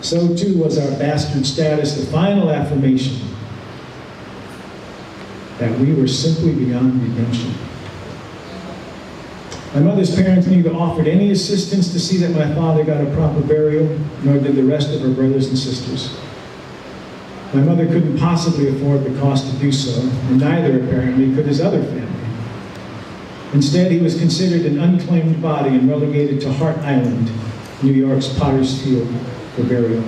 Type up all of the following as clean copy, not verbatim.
So too was our bastard status the final affirmation that we were simply beyond redemption. My mother's parents neither offered any assistance to see that my father got a proper burial, nor did the rest of her brothers and sisters. My mother couldn't possibly afford the cost to do so, and neither, apparently, could his other family. Instead, he was considered an unclaimed body and relegated to Hart Island, New York's Potter's Field, for burial.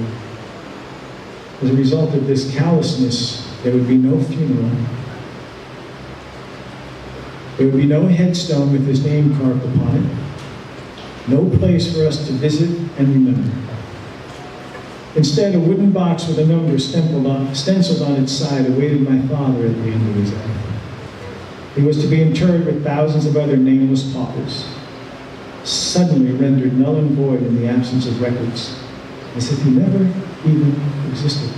As a result of this callousness, there would be no funeral. There would be no headstone with his name carved upon it, no place for us to visit and remember. Instead, a wooden box with a number stenciled on its side awaited my father at the end of his life. He was to be interred with thousands of other nameless paupers, suddenly rendered null and void in the absence of records, as if he never even existed.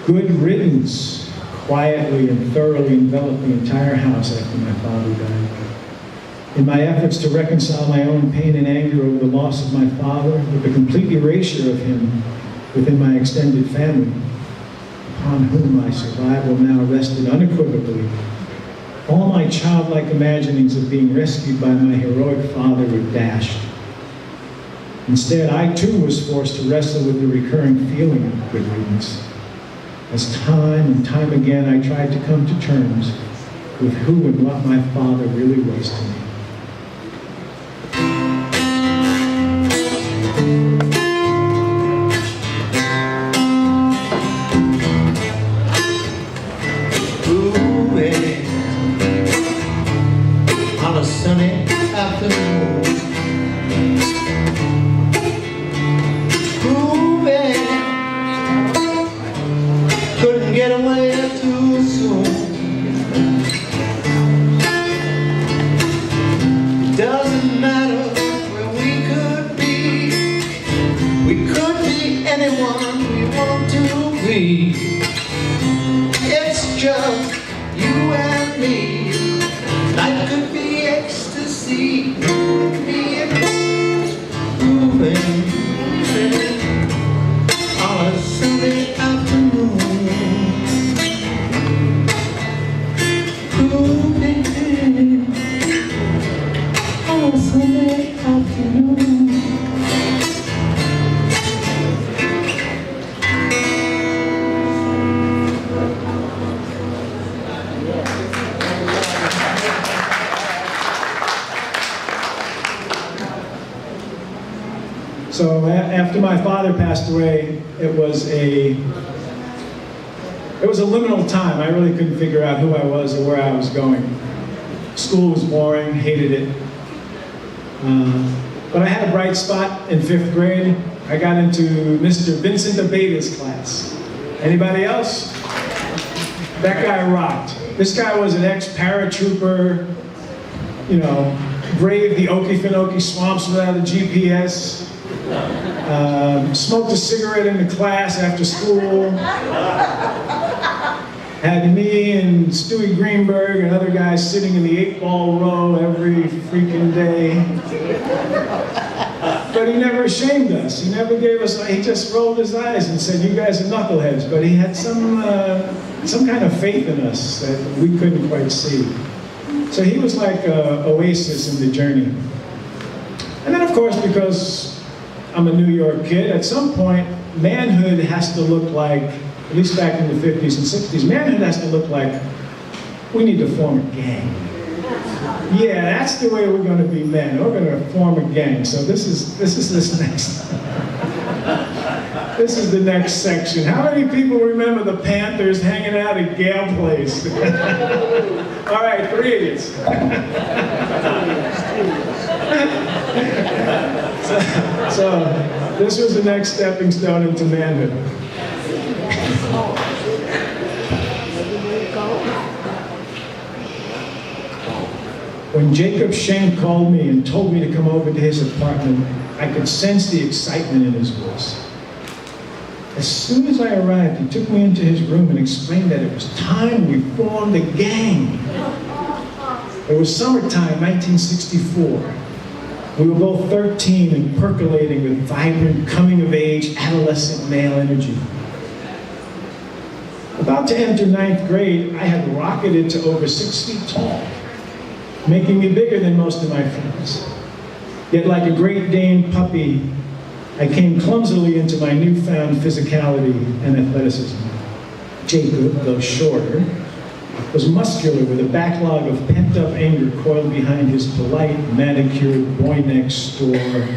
Good riddance quietly and thoroughly enveloped the entire house after my father died. In my efforts to reconcile my own pain and anger over the loss of my father with the complete erasure of him within my extended family, upon whom my survival now rested unequivocally, all my childlike imaginings of being rescued by my heroic father were dashed. Instead, I too was forced to wrestle with the recurring feeling of good riddance. As time and time again I tried to come to terms with who and what my father really was to me. Moving on a sunny afternoon. Couldn't get away too soon. It doesn't matter where we could be. We could be anyone we want to be. It's just you and me. Life could be ecstasy. Could be moving on a Sunday afternoon. Sunday afternoon. So after my father passed away, it was a liminal time. I really couldn't figure out who I was or where I was going. School was boring, hated it. But I had a bright spot in 5th grade. I got into Mr. Vincent Abeta's class. Anybody else? That guy rocked. This guy was an ex-paratrooper, you know, braved the Okefenokee swamps without a GPS, smoked a cigarette in the class after school, had me and Stewie Greenberg and other guys sitting in the 8-ball row every freaking day. But he never ashamed us. He never gave us, he just rolled his eyes and said, you guys are knuckleheads. But he had some kind of faith in us that we couldn't quite see. So he was like an oasis in the journey. And then of course, because I'm a New York kid, at some point, manhood has to look like, at least back in the 50s and 60s, manhood has to look like, we need to form a gang. Yeah, that's the way we're going to be men. We're going to form a gang. So this is this next. This is the next section. How many people remember the Panthers hanging out at Gale Place? All right, 3 idiots. so this was the next stepping stone into manhood. When Jacob Schenck called me and told me to come over to his apartment, I could sense the excitement in his voice. As soon as I arrived, he took me into his room and explained that it was time we formed a gang. It was summertime, 1964. We were both 13 and percolating with vibrant, coming-of-age, adolescent male energy. About to enter 9th grade, I had rocketed to over 6 feet tall, making me bigger than most of my friends. Yet like a Great Dane puppy, I came clumsily into my newfound physicality and athleticism. Jacob, though shorter, was muscular with a backlog of pent-up anger coiled behind his polite, manicured, boy-next-door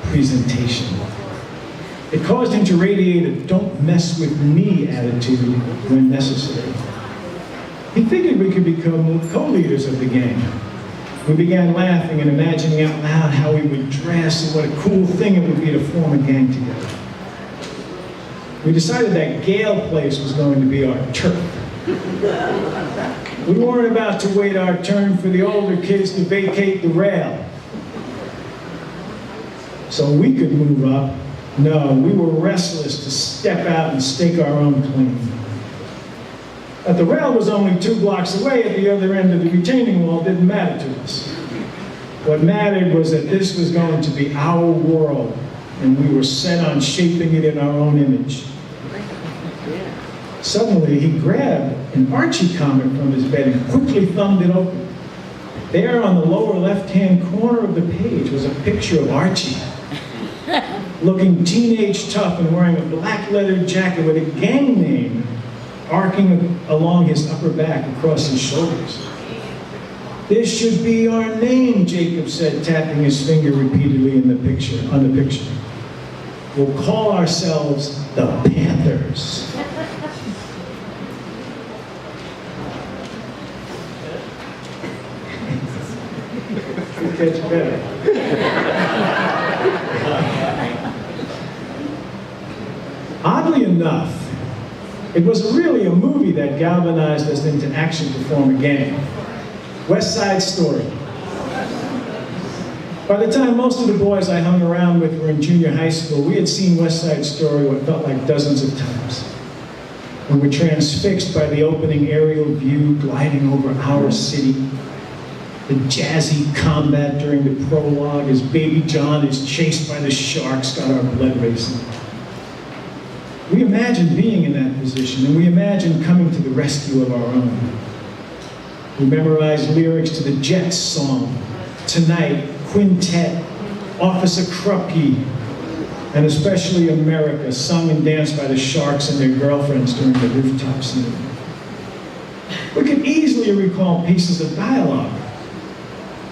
presentation. It caused him to radiate a "don't mess with me" attitude when necessary. He figured we could become co-leaders of the gang. We began laughing and imagining out loud how we would dress and what a cool thing it would be to form a gang together. We decided that Gale Place was going to be our turf. We weren't about to wait our turn for the older kids to vacate the rail so we could move up. No, we were restless to step out and stake our own claim. But the rail was only 2 blocks away at the other end of the retaining wall. Didn't matter to us. What mattered was that this was going to be our world, and we were set on shaping it in our own image. Suddenly, he grabbed an Archie comic from his bed and quickly thumbed it open. There on the lower left-hand corner of the page was a picture of Archie, looking teenage tough and wearing a black leather jacket with a gang name arcing along his upper back across his shoulders. "This should be our name," Jacob said, tapping his finger repeatedly on the picture. "We'll call ourselves the Panthers." It gets better. Oddly enough, it was really a movie that galvanized us into action to form a gang. West Side Story. By the time most of the boys I hung around with were in junior high school, we had seen West Side Story what felt like dozens of times. We were transfixed by the opening aerial view gliding over our city, the jazzy combat during the prologue as Baby John is chased by the sharks got our blood racing. We imagined being in that position, and we imagined coming to the rescue of our own. We memorized lyrics to the Jets song, "Tonight," "Quintet," "Officer Krupke," and especially "America," sung and danced by the Sharks and their girlfriends during the rooftop scene. We could easily recall pieces of dialogue.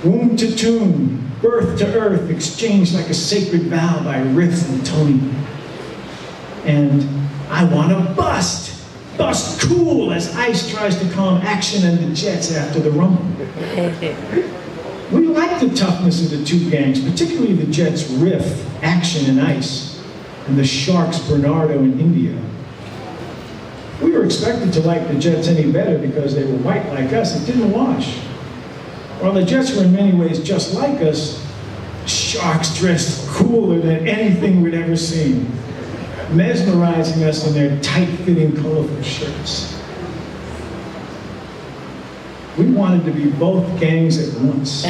"Womb to tomb, birth to earth, exchanged like a sacred vow by Riff and Tony." And "I want to bust cool," as Ice tries to calm Action and the Jets after the rumble. We liked the toughness of the two gangs, particularly the Jets' Riff, Action, and Ice, and the Sharks' Bernardo and India. We were expected to like the Jets any better because they were white like us. It didn't wash. While the Jets were in many ways just like us, Sharks dressed cooler than anything we'd ever seen, mesmerizing us in their tight-fitting, colorful shirts. We wanted to be both gangs at once.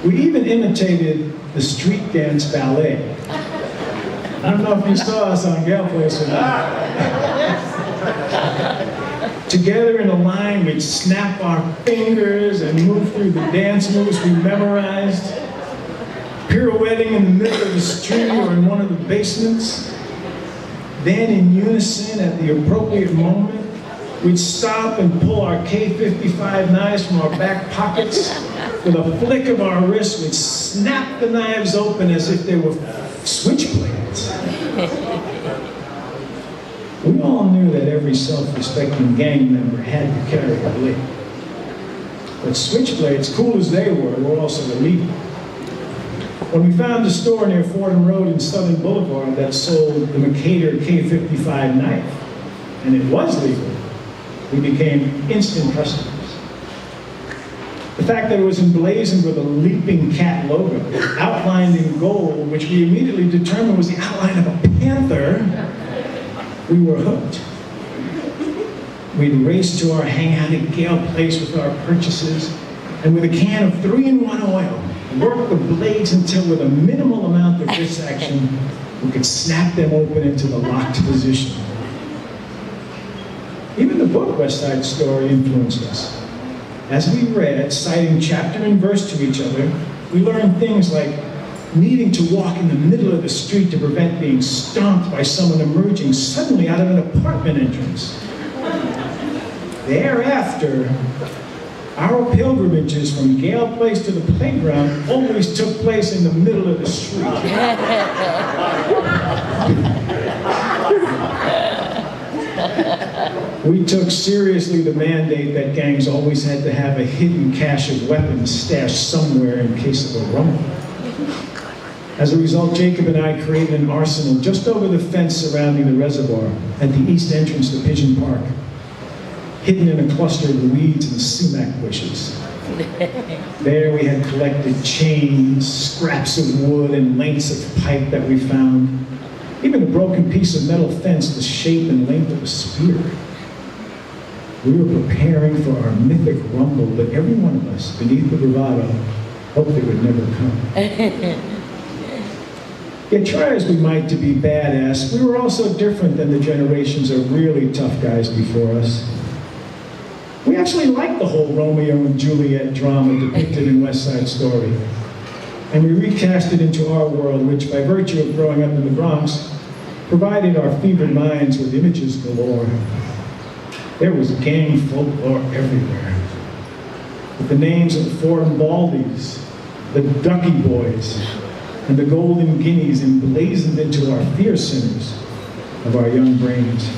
We even imitated the street dance ballet. I don't know if you saw us on Gale Place or not. Together in a line, we'd snap our fingers and move through the dance moves we memorized, pirouetting in the middle of the street or in one of the basements. Then in unison, at the appropriate moment, we'd stop and pull our K-55 knives from our back pockets. With a flick of our wrist, we'd snap the knives open as if they were switchblades. We all knew that every self-respecting gang member had to carry a blade. But switchblades, cool as they were also illegal. When we found a store near Fordham Road and Southern Boulevard that sold the Mercator K-55 knife, and it was legal, we became instant customers. The fact that it was emblazoned with a leaping cat logo, outlined in gold, which we immediately determined was the outline of a panther, we were hooked. We'd race to our hangout at Gale Place with our purchases, and with a can of 3-in-1 oil, work the blades until with a minimal amount of wrist action, we could snap them open into the locked position. Even the book West Side Story influenced us. As we read, citing chapter and verse to each other, we learned things like needing to walk in the middle of the street to prevent being stomped by someone emerging suddenly out of an apartment entrance. Thereafter, our pilgrimages from Gale Place to the playground always took place in the middle of the street. We took seriously the mandate that gangs always had to have a hidden cache of weapons stashed somewhere in case of a rumble. As a result, Jacob and I created an arsenal just over the fence surrounding the reservoir at the east entrance to Pigeon Park, hidden in a cluster of weeds and sumac bushes. There we had collected chains, scraps of wood, and lengths of pipe that we found, even a broken piece of metal fence the shape and length of a spear. We were preparing for our mythic rumble, but every one of us, beneath the bravado, hoped it would never come. Yet try as we might to be badass, we were also different than the generations of really tough guys before us. We actually liked the whole Romeo and Juliet drama depicted in West Side Story. And we recast it into our world, which, by virtue of growing up in the Bronx, provided our fevered minds with images galore. There was gang folklore everywhere, with the names of the Fordham Baldies, the Ducky Boys, and the Golden Guineas emblazoned into our fear centers of our young brains.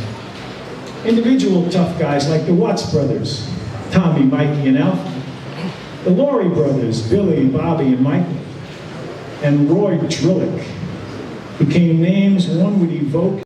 Individual tough guys like the Watts brothers, Tommy, Mikey, and Alfie, the Laurie brothers, Billy, Bobby, and Michael, and Roy Drillick became names one would evoke